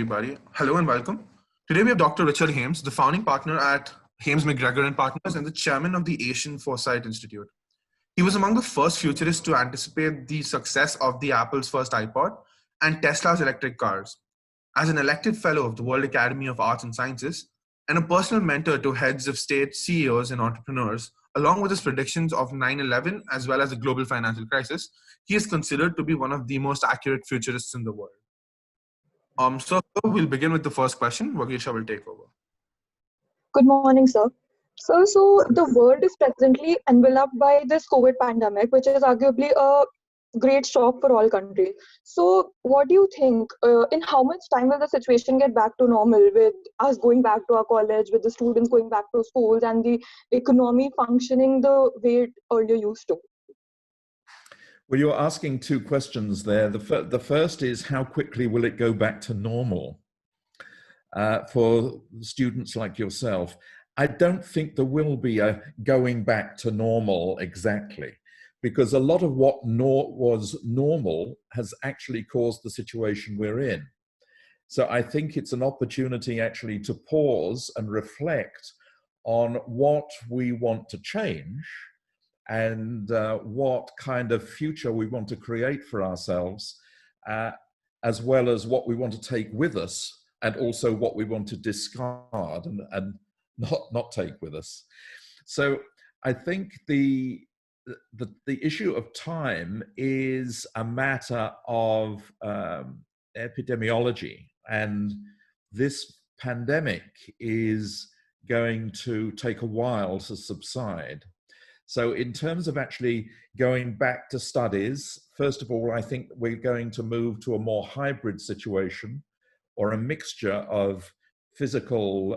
everybody. Hello and welcome. Today we have Dr. Richard Hames, the founding partner at Hames McGregor and Partners and the chairman of the Asian Foresight Institute. He was among the first futurists to anticipate the success of the Apple's first iPod and Tesla's electric cars. As an elected fellow of the World Academy of Arts and Sciences and a personal mentor to heads of state, CEOs, and entrepreneurs, along with his predictions of 9/11 as well as the global financial crisis, he is considered to be one of the most accurate futurists in the world. So we'll begin with the first question. Vagisha will take over. Good morning, sir. So the world is presently enveloped by this COVID pandemic, which is arguably a great shock for all countries. So what do you think, in how much time will the situation get back to normal with us going back to our college, with the students going back to schools and the economy functioning the way it earlier used to? Well, you're asking two questions there. The first is, how quickly will it go back to normal? For students like yourself, I don't think there will be a going back to normal exactly, because a lot of what was normal has actually caused the situation we're in. So I think it's an opportunity actually to pause and reflect on what we want to change and what kind of future we want to create for ourselves, as well as what we want to take with us, and also what we want to discard and not take with us. So I think the issue of time is a matter of epidemiology, and this pandemic is going to take a while to subside. So in terms of actually going back to studies, first of all, I think we're going to move to a more hybrid situation, or a mixture of physical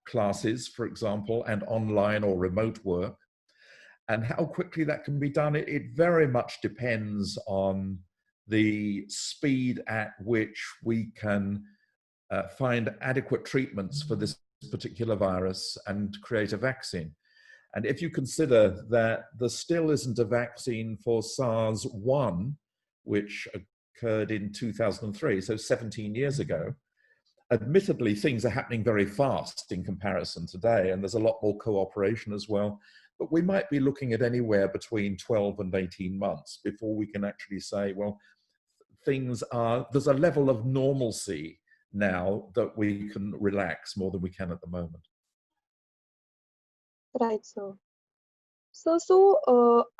classes, for example, and online or remote work. And how quickly that can be done, it very much depends on the speed at which we can find adequate treatments for this particular virus and create a vaccine. And if you consider that there still isn't a vaccine for SARS-1, which occurred in 2003, so 17 years ago, admittedly, things are happening very fast in comparison today, and there's a lot more cooperation as well. But we might be looking at anywhere between 12 and 18 months before we can actually say, well, there's a level of normalcy now that we can relax more than we can at the moment. Right, sir. So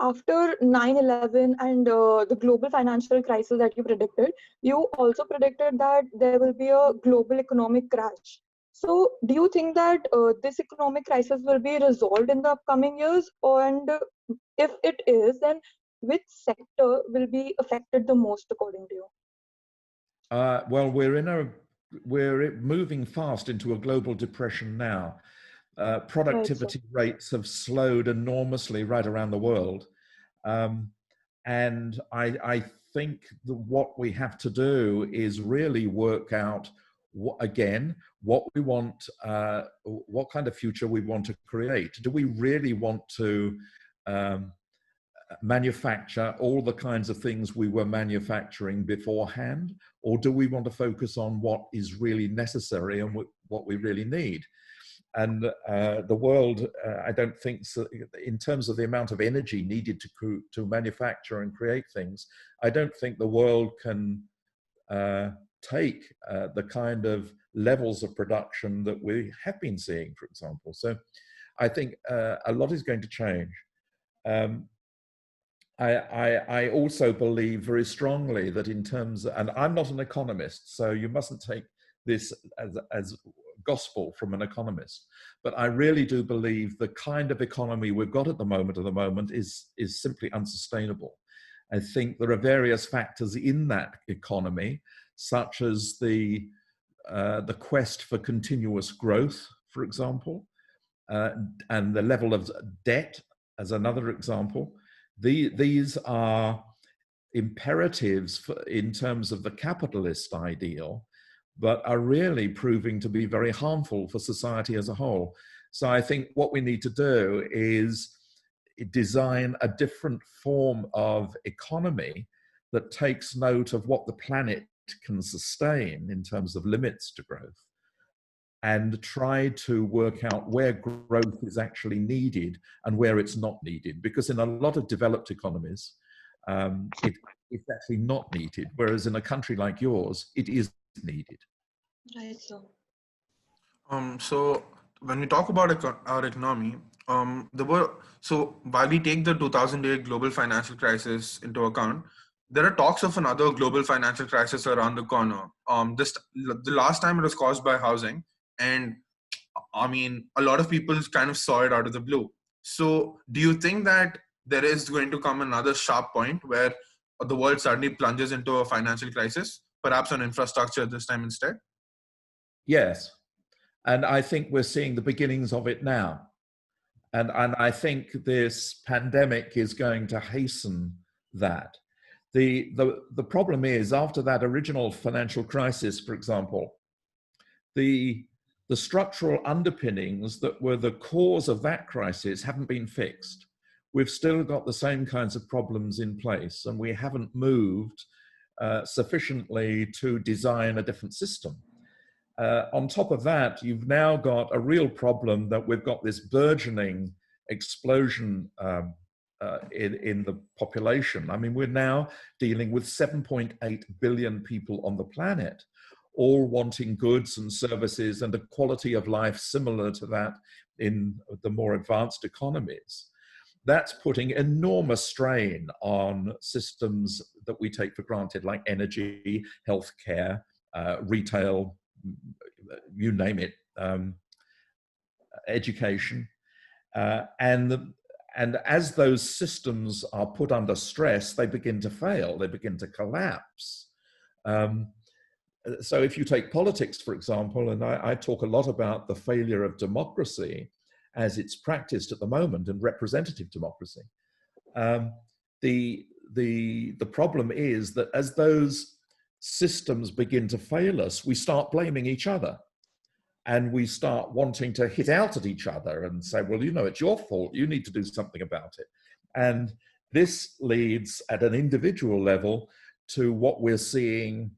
after 9/11 and the global financial crisis that you predicted, you also predicted that there will be a global economic crash. So do you think that this economic crisis will be resolved in the upcoming years? And if it is, then which sector will be affected the most, according to you? Well, we're moving fast into a global depression now. Productivity rates have slowed enormously right around the world. And I think that what we have to do is really work out, what we want, what kind of future we want to create. Do we really want to manufacture all the kinds of things we were manufacturing beforehand? Or do we want to focus on what is really necessary and what we really need? And the world, I don't think, so, in terms of the amount of energy needed to manufacture and create things, I don't think the world can take the kind of levels of production that we have been seeing, for example. So I think a lot is going to change. I also believe very strongly that in terms, and I'm not an economist, so you mustn't take this as gospel from an economist, but I really do believe the kind of economy we've got at the moment is simply unsustainable. I think there are various factors in that economy, such as the quest for continuous growth, for example, and the level of debt as another example. These are imperatives in terms of the capitalist ideal, but are really proving to be very harmful for society as a whole. So I think what we need to do is design a different form of economy that takes note of what the planet can sustain in terms of limits to growth, and try to work out where growth is actually needed and where it's not needed. Because in a lot of developed economies, it's actually not needed, whereas in a country like yours, it is needed. Right, so. So when we talk about our economy, so while we take the 2008 global financial crisis into account, there are talks of another global financial crisis around the corner. The last time it was caused by housing, and I mean, a lot of people kind of saw it out of the blue. So do you think that there is going to come another sharp point where the world suddenly plunges into a financial crisis, perhaps on infrastructure this time instead? Yes. And I think we're seeing the beginnings of it now. And I think this pandemic is going to hasten that. The problem is, after that original financial crisis, for example, the structural underpinnings that were the cause of that crisis haven't been fixed. We've still got the same kinds of problems in place, and we haven't moved sufficiently to design a different system. On top of that, you've now got a real problem that we've got this burgeoning explosion in the population. I mean, we're now dealing with 7.8 billion people on the planet, all wanting goods and services and a quality of life similar to that in the more advanced economies. That's putting enormous strain on systems that we take for granted, like energy, healthcare, retail, you name it, education. And as those systems are put under stress, they begin to fail, they begin to collapse. So if you take politics, for example, and I talk a lot about the failure of democracy as it's practiced at the moment, and representative democracy, the problem is that as those systems begin to fail us, we start blaming each other. And we start wanting to hit out at each other and say, well, you know, it's your fault. You need to do something about it. And this leads at an individual level to what we're seeing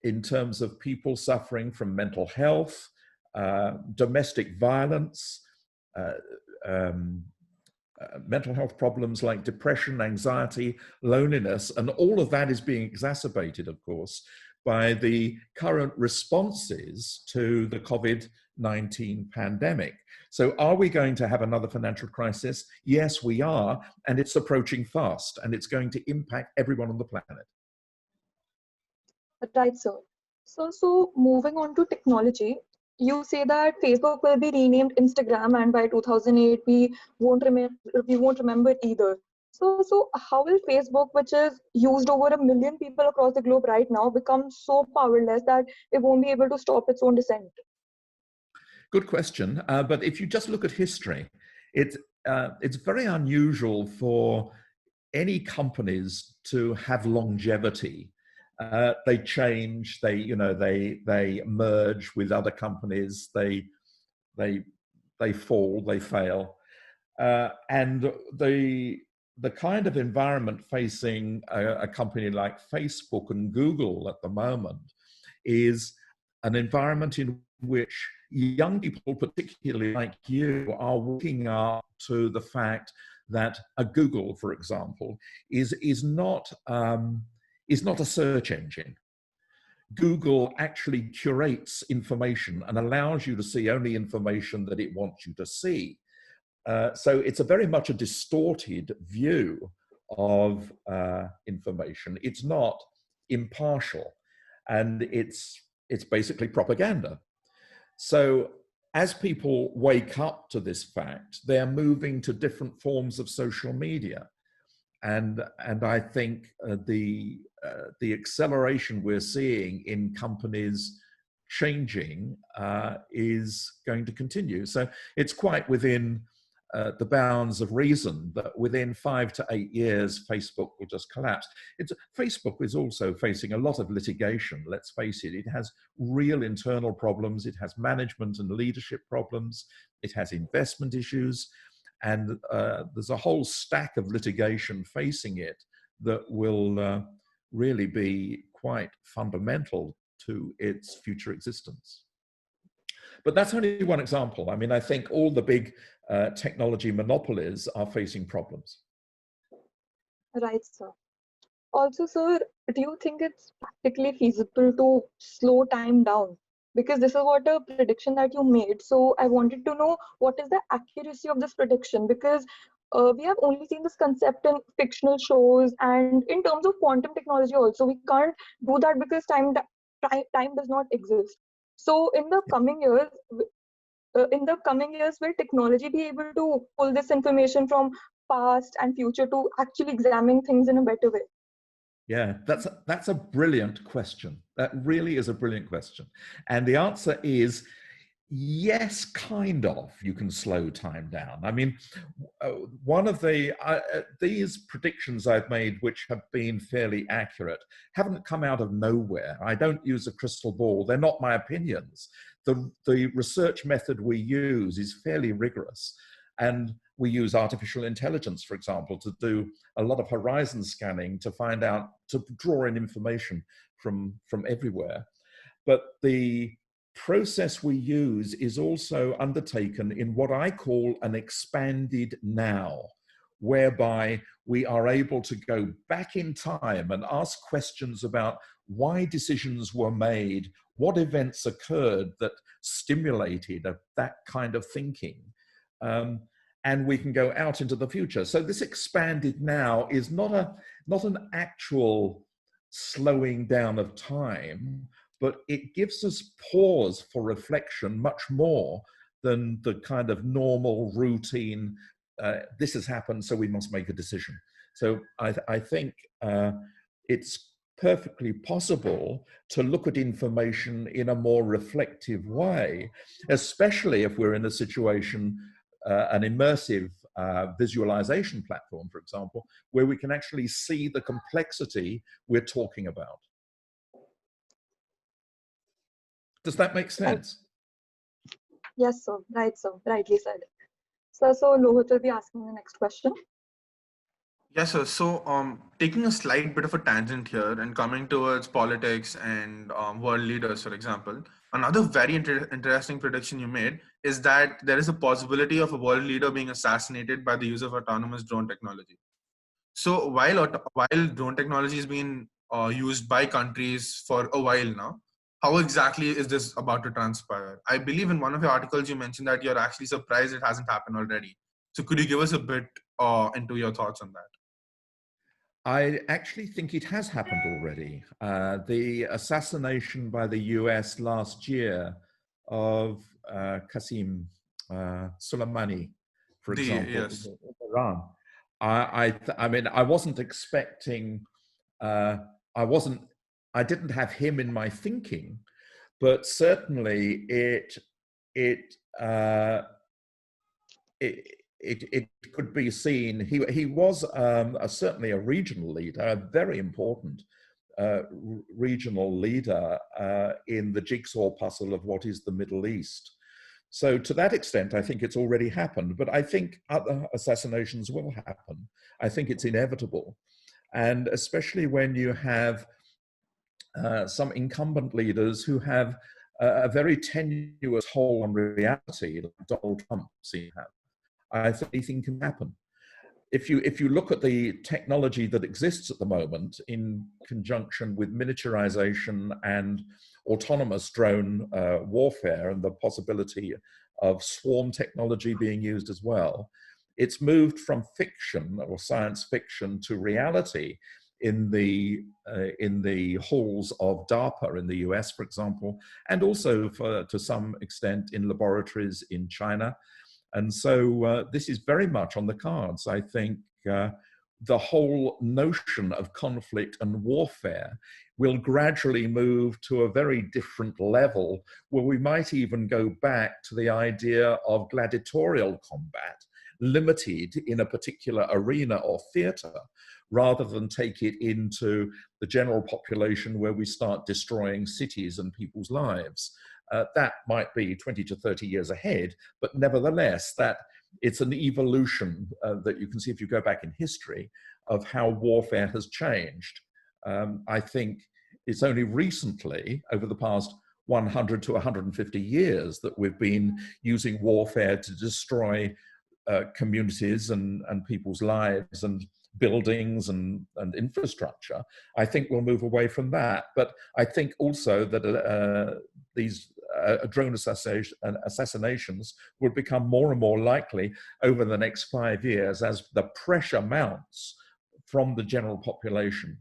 in terms of people suffering from mental health, domestic violence, mental health problems like depression, anxiety, loneliness, and all of that is being exacerbated, of course, by the current responses to the COVID-19 pandemic. So are we going to have another financial crisis? Yes, we are, and it's approaching fast, and it's going to impact everyone on the planet. Right, sir. So moving on to technology, you say that Facebook will be renamed Instagram, and by 2008 we won't remember it either. So how will Facebook, which is used over 1 million people across the globe right now, become so powerless that it won't be able to stop its own descent? Good question. But if you just look at history, it's very unusual for any companies to have longevity. They change, they merge with other companies, they fall, they fail. And the kind of environment facing a company like Facebook and Google at the moment is an environment in which young people, particularly like you, are waking up to the fact that a Google, for example, is not a search engine. Google actually curates information and allows you to see only information that it wants you to see. So it's very much a distorted view of information. It's not impartial, and it's basically propaganda. So as people wake up to this fact, they're moving to different forms of social media. And I think the acceleration we're seeing in companies changing is going to continue. So it's quite within the bounds of reason that within 5 to 8 years, Facebook will just collapse. Facebook is also facing a lot of litigation, let's face it. It has real internal problems. It has management and leadership problems. It has investment issues. And there's a whole stack of litigation facing it that will really be quite fundamental to its future existence. But that's only one example. I mean, I think all the big technology monopolies are facing problems. Right, sir. Also, sir, do you think it's practically feasible to slow time down? Because this is what a prediction that you made. So I wanted to know what is the accuracy of this prediction? Because we have only seen this concept in fictional shows, and in terms of quantum technology also, we can't do that because time does not exist. So in the coming years, will technology be able to pull this information from past and future to actually examine things in a better way? Yeah, that's a brilliant question. That really is a brilliant question. And the answer is yes, kind of. You can slow time down. I mean, one of these predictions I've made, which have been fairly accurate, haven't come out of nowhere. I don't use a crystal ball. They're not my opinions. The research method we use is fairly rigorous. And we use artificial intelligence, for example, to do a lot of horizon scanning to find out, to draw in information from everywhere. But the process we use is also undertaken in what I call an expanded now, whereby we are able to go back in time and ask questions about why decisions were made, what events occurred that stimulated that kind of thinking. And we can go out into the future. So this expanded now is not an actual slowing down of time, but it gives us pause for reflection much more than the kind of normal routine, this has happened, so we must make a decision. So I think it's perfectly possible to look at information in a more reflective way, especially if we're in a situation, an immersive visualization platform, for example, where we can actually see the complexity we're talking about. Does that make sense? Yes, sir. Right, sir. Rightly said. So Lohit will be asking the next question. Yes, sir. So, taking a slight bit of a tangent here and coming towards politics and world leaders, for example, another very interesting prediction you made is that there is a possibility of a world leader being assassinated by the use of autonomous drone technology. So, while drone technology has been used by countries for a while now, how exactly is this about to transpire? I believe in one of your articles you mentioned that you're actually surprised it hasn't happened already. So, could you give us a bit into your thoughts on that? I actually think it has happened already. The assassination by the US last year of Qasem Soleimani, for example, Yes. in Iran. I mean, I wasn't expecting, I didn't have him in my thinking, but certainly it could be seen. He was certainly a regional leader, a very important regional leader in the jigsaw puzzle of what is the Middle East. So to that extent, I think it's already happened, but I think other assassinations will happen. I think it's inevitable. And especially when you have some incumbent leaders who have a very tenuous hold on reality, like Donald Trump seems to have. I think anything can happen. If you look at the technology that exists at the moment in conjunction with miniaturization and autonomous drone warfare and the possibility of swarm technology being used as well, it's moved from fiction or science fiction to reality in the halls of DARPA in the US, for example, and also to some extent in laboratories in China. And so this is very much on the cards. I think the whole notion of conflict and warfare will gradually move to a very different level, where we might even go back to the idea of gladiatorial combat, limited in a particular arena or theater, rather than take it into the general population where we start destroying cities and people's lives. That might be 20 to 30 years ahead, but nevertheless, that it's an evolution that you can see if you go back in history of how warfare has changed. I think it's only recently, over the past 100 to 150 years, that we've been using warfare to destroy communities and people's lives and buildings and infrastructure. I think we'll move away from that. But I think also that these drone assassinations will become more and more likely over the next 5 years as the pressure mounts from the general population.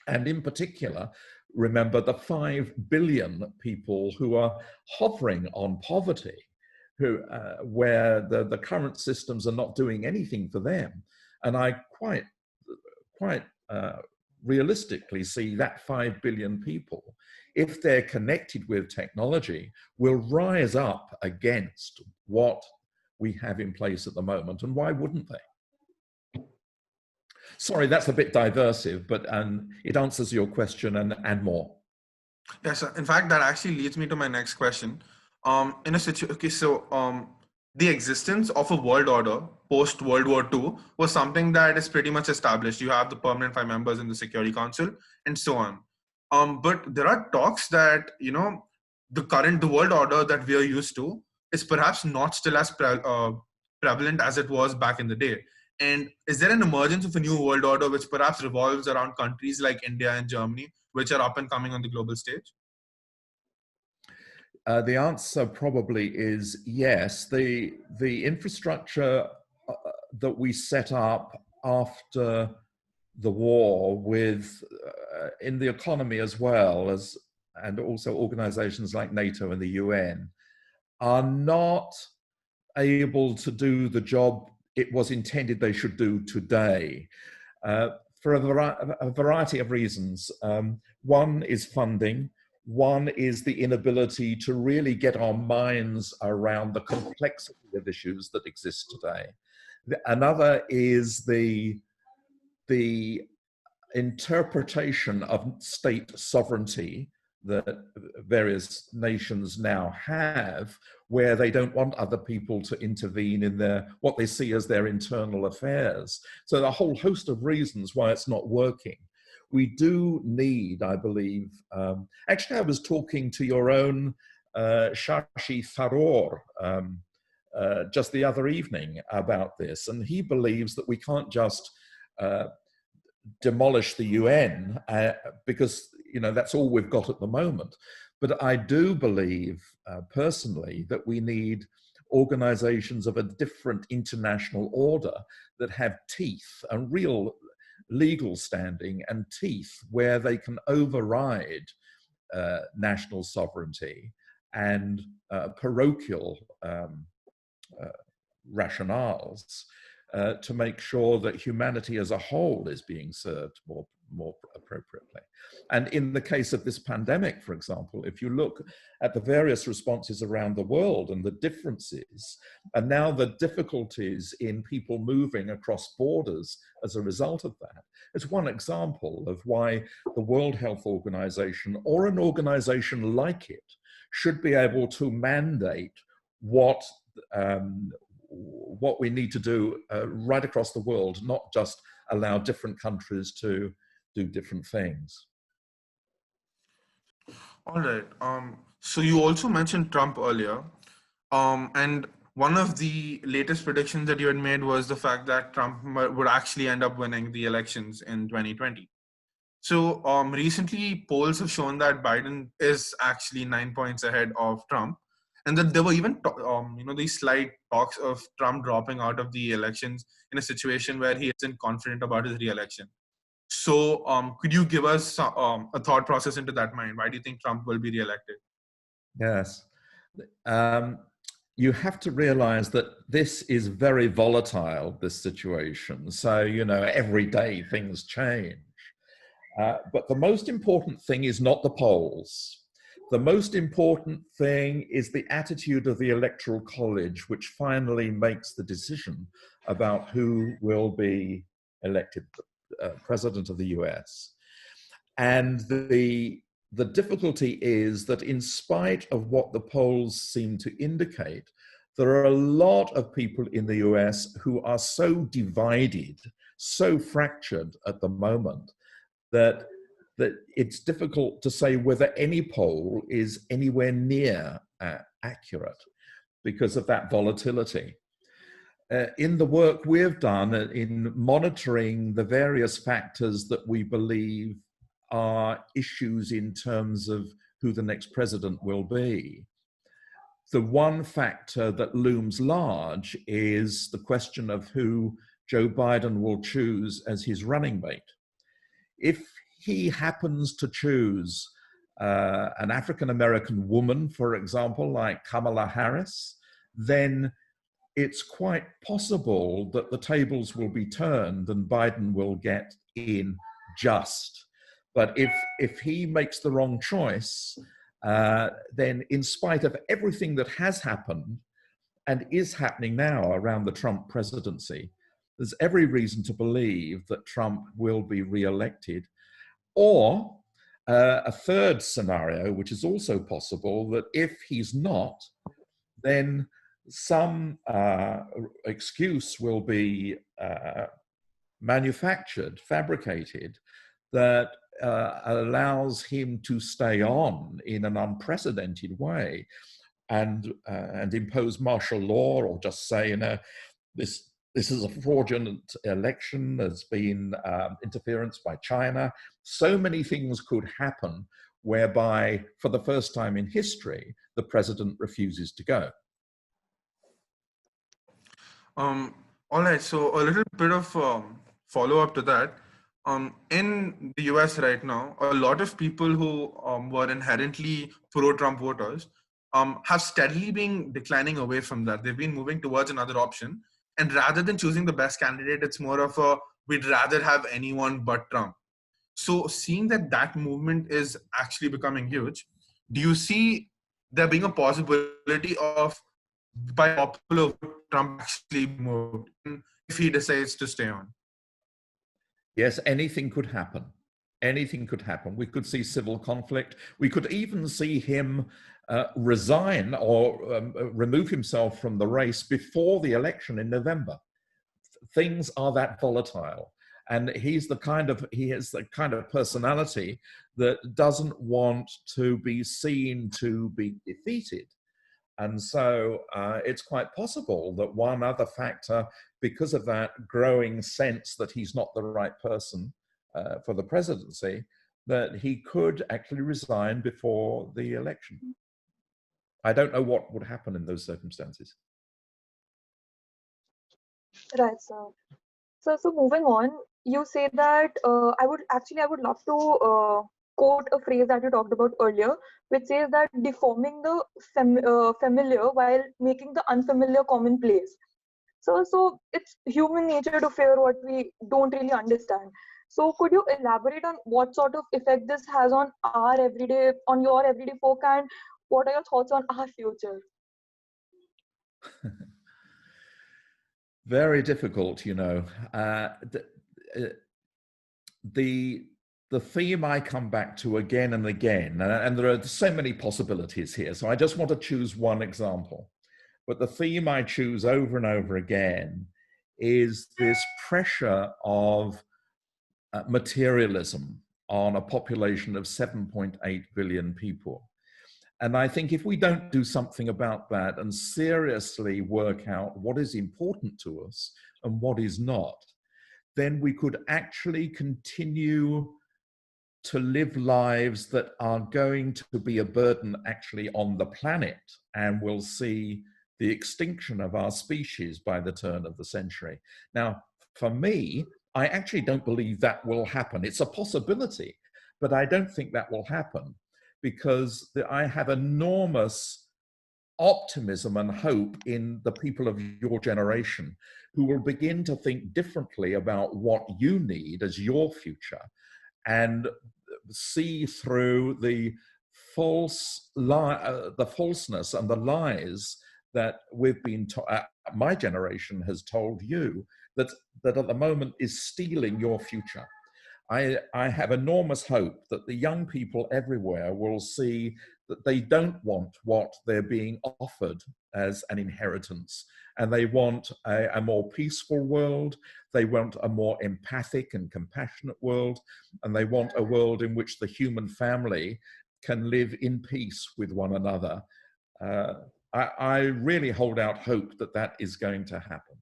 And in particular, remember the 5 billion people who are hovering on poverty, who, where the current systems are not doing anything for them. And I quite realistically see that 5 billion people, if they're connected with technology, will rise up against what we have in place at the moment. And why wouldn't they? Sorry, that's a bit diversive, but it answers your question and more. Yes, in fact, that actually leads me to my next question. In a situation, okay, so the existence of a world order post World War II was something that is pretty much established. You have the permanent 5 members in the Security Council and so on. But there are talks that, you know, the world order that we are used to is perhaps not still as prevalent as it was back in the day. And is there an emergence of a new world order which perhaps revolves around countries like India and Germany, which are up and coming on the global stage? The answer probably is yes. The infrastructure that we set up after the war, with in the economy as well as, and also organizations like NATO and the UN, are not able to do the job it was intended they should do today, for a variety of reasons. One is funding. One is the inability to really get our minds around the complexity of issues that exist today. Another is the interpretation of state sovereignty that various nations now have, where they don't want other people to intervene in their, what they see as their internal affairs. So a whole host of reasons why it's not working. We do need, I believe, actually I was talking to your own Shashi Tharoor just the other evening about this, and he believes that we can't just demolish the UN because, you know, that's all we've got at the moment. But I do believe personally that we need organizations of a different international order that have teeth and real legal standing and teeth, where they can override national sovereignty and parochial rationales to make sure that humanity as a whole is being served more appropriately. And in the case of this pandemic, for example, if you look at the various responses around the world and the differences, and now the difficulties in people moving across borders as a result of that, it's one example of why the World Health Organization, or an organization like it, should be able to mandate what we need to do right across the world, not just allow different countries to do different things. All right. So you also mentioned Trump earlier. And one of the latest predictions that you had made was the fact that Trump would actually end up winning the elections in 2020. So recently, polls have shown that Biden is actually 9 points ahead of Trump. And that there were even, these slight talks of Trump dropping out of the elections in a situation where he isn't confident about his re-election. So could you give us a thought process into that mind? Why do you think Trump will be re-elected? Yes. You have to realize that this is very volatile, this situation. So, you know, every day things change. But the most important thing is not the polls. The most important thing is the attitude of the Electoral College, which finally makes the decision about who will be elected president of the US. And the difficulty is that, in spite of what the polls seem to indicate, there are a lot of people in the US who are so divided, so fractured at the moment, that that it's difficult to say whether any poll is anywhere near accurate because of that volatility. In the work we've done in monitoring the various factors that we believe are issues in terms of who the next president will be, the one factor that looms large is the question of who Joe Biden will choose as his running mate. If he happens to choose an African-American woman, for example, like Kamala Harris, then it's quite possible that the tables will be turned and Biden will get in just. But if he makes the wrong choice, then in spite of everything that has happened and is happening now around the Trump presidency, there's every reason to believe that Trump will be re-elected. Or a third scenario, which is also possible, that if he's not, then some excuse will be manufactured, fabricated, that allows him to stay on in an unprecedented way and impose martial law, or just say, you know, this is a fraudulent election, there's been interference by China. So many things could happen whereby, for the first time in history, the president refuses to go. All right, so a little bit of follow-up to that. In the US right now, a lot of people who were inherently pro-Trump voters have steadily been declining away from that. They've been moving towards another option. And rather than choosing the best candidate, it's more of a, we'd rather have anyone but Trump. So seeing that that movement is actually becoming huge, do you see there being a possibility of, by popular vote, Trump actually moved if he decides to stay on? Yes, anything could happen. Anything could happen. We could see civil conflict. We could even see him resign or remove himself from the race before the election in November. Things are that volatile. And he has the kind of personality that doesn't want to be seen to be defeated. And so it's quite possible that one other factor, because of that growing sense that he's not the right person for the presidency, that he could actually resign before the election. I don't know what would happen in those circumstances. Right, sir. So moving on, you say that I would love to quote a phrase that you talked about earlier, which says that deforming the familiar while making the unfamiliar commonplace. So it's human nature to fear what we don't really understand. So could you elaborate on what sort of effect this has on your everyday folk, and what are your thoughts on our future? Very difficult, you know. The theme I come back to again and again, and there are so many possibilities here, so I just want to choose one example. But the theme I choose over and over again is this pressure of materialism on a population of 7.8 billion people. And I think if we don't do something about that and seriously work out what is important to us and what is not, then we could actually continue to live lives that are going to be a burden actually on the planet, and we'll see the extinction of our species by the turn of the century. Now, for me, I actually don't believe that will happen. It's a possibility, but I don't think that will happen, because I have enormous optimism and hope in the people of your generation who will begin to think differently about what you need as your future, and see through the falseness and the lies that we've been my generation has told you, that at the moment is stealing your future. I have enormous hope that the young people everywhere will see that they don't want what they're being offered as an inheritance, and they want a more peaceful world, they want a more empathic and compassionate world, and they want a world in which the human family can live in peace with one another. I really hold out hope that that is going to happen.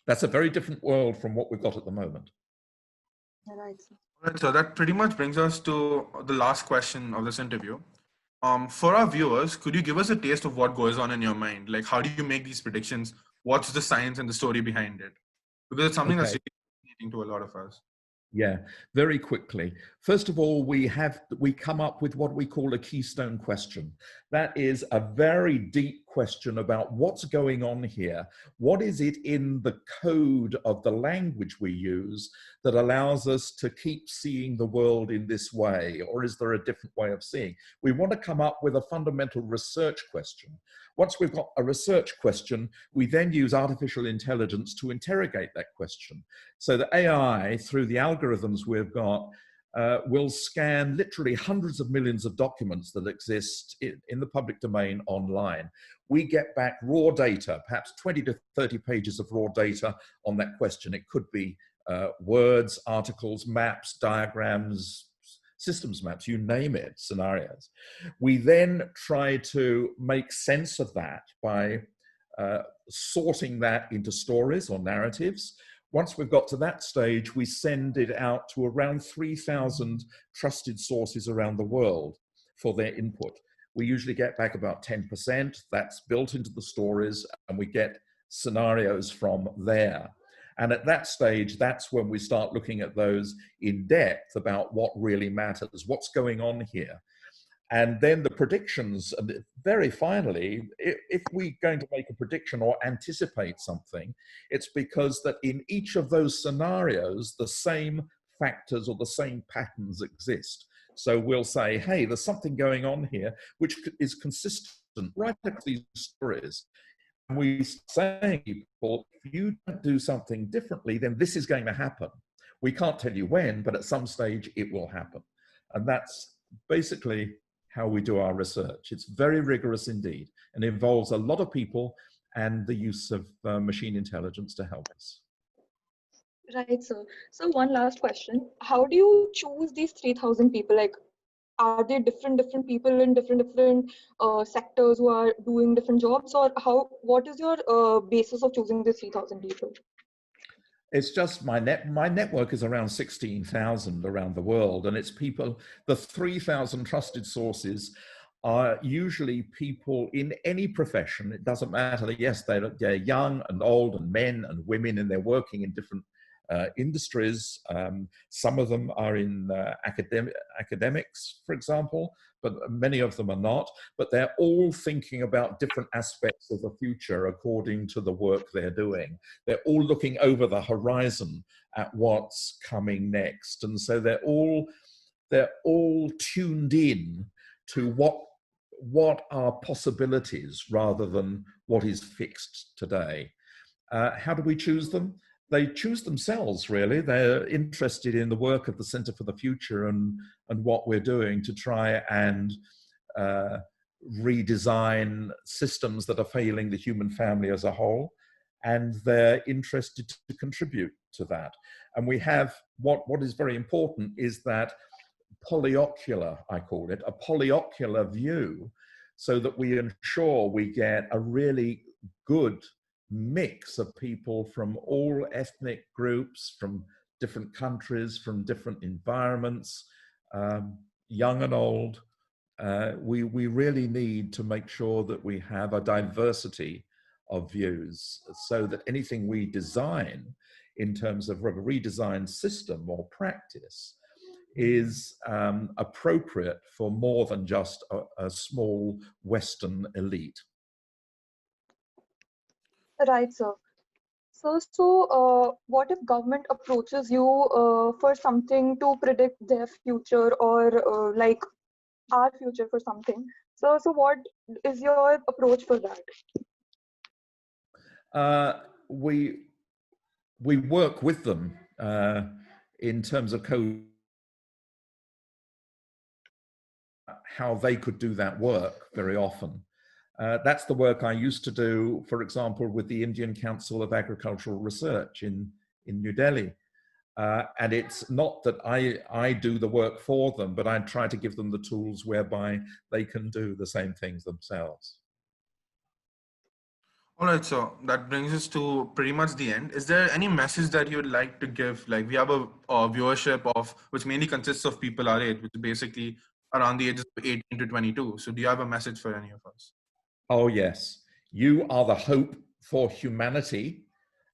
That's a very different world from what we've got at the moment. Right. Right, so that pretty much brings us to the last question of this interview. For our viewers, could you give us a taste of what goes on in your mind? Like, how do you make these predictions? What's the science and the story behind it? Because it's something that's Okay. really fascinating to a lot of us. Yeah, very quickly. First of all, we come up with what we call a keystone question. That is a very deep question about what's going on here. What is it in the code of the language we use that allows us to keep seeing the world in this way? Or is there a different way of seeing? We want to come up with a fundamental research question. Once we've got a research question, we then use artificial intelligence to interrogate that question. So the AI, through the algorithms we've got, will scan literally hundreds of millions of documents that exist in the public domain online. We get back raw data, perhaps 20 to 30 pages of raw data on that question. It could be words, articles, maps, diagrams, systems maps, you name it, scenarios. We then try to make sense of that by sorting that into stories or narratives. Once we've got to that stage, we send it out to around 3,000 trusted sources around the world for their input. We usually get back about 10%. That's built into the stories, and we get scenarios from there. And at that stage, that's when we start looking at those in depth about what really matters, what's going on here. And then the predictions, and very finally, if we're going to make a prediction or anticipate something, it's because that in each of those scenarios, the same factors or the same patterns exist. So we'll say, hey, there's something going on here, which is consistent right across these stories. And we say, people, if you don't do something differently, then this is going to happen. We can't tell you when, but at some stage it will happen. And that's basically how we do our research. It's very rigorous indeed, and involves a lot of people and the use of machine intelligence to help us. Right, sir. So one last question. How do you choose these 3,000 people? Like, are they different people in different sectors who are doing different jobs, or what is your basis of choosing the 3,000 people? It's just my network is around 16,000 around the world, and it's people, the 3,000 trusted sources are usually people in any profession. It doesn't matter. Yes, they're young and old and men and women, and they're working in different industries. Some of them are in academics, for example, but many of them are not. But they're all thinking about different aspects of the future according to the work they're doing. They're all looking over the horizon at what's coming next. And so they're all tuned in to what are possibilities rather than what is fixed today. How do we choose them? They choose themselves, really. They're interested in the work of the Center for the Future and what we're doing to try and redesign systems that are failing the human family as a whole. And they're interested to contribute to that. And we have, what is very important is that polyocular, I call it, a polyocular view, so that we ensure we get a really good mix of people from all ethnic groups, from different countries, from different environments, young and old. We really need to make sure that we have a diversity of views, so that anything we design in terms of a redesigned system or practice is appropriate for more than just a small Western elite. Right, sir. So, what if government approaches you for something to predict their future, or like our future for something? So what is your approach for that? We work with them in terms of code. how they could do that work very often. That's the work I used to do, for example, with the Indian Council of Agricultural Research in New Delhi. And it's not that I do the work for them, but I try to give them the tools whereby they can do the same things themselves. All right, so that brings us to pretty much the end. Is there any message that you would like to give? Like, we have a viewership of which mainly consists of people our age, which is basically around the ages of 18 to 22. So do you have a message for any of us? Oh, yes. You are the hope for humanity.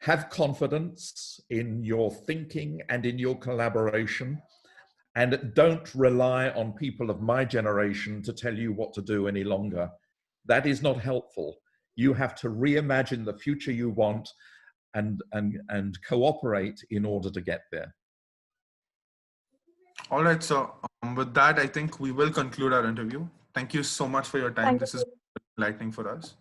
Have confidence in your thinking and in your collaboration. And don't rely on people of my generation to tell you what to do any longer. That is not helpful. You have to reimagine the future you want and cooperate in order to get there. All right, so with that, I think we will conclude our interview. Thank you so much for your time. Thank This you. is enlightening for us.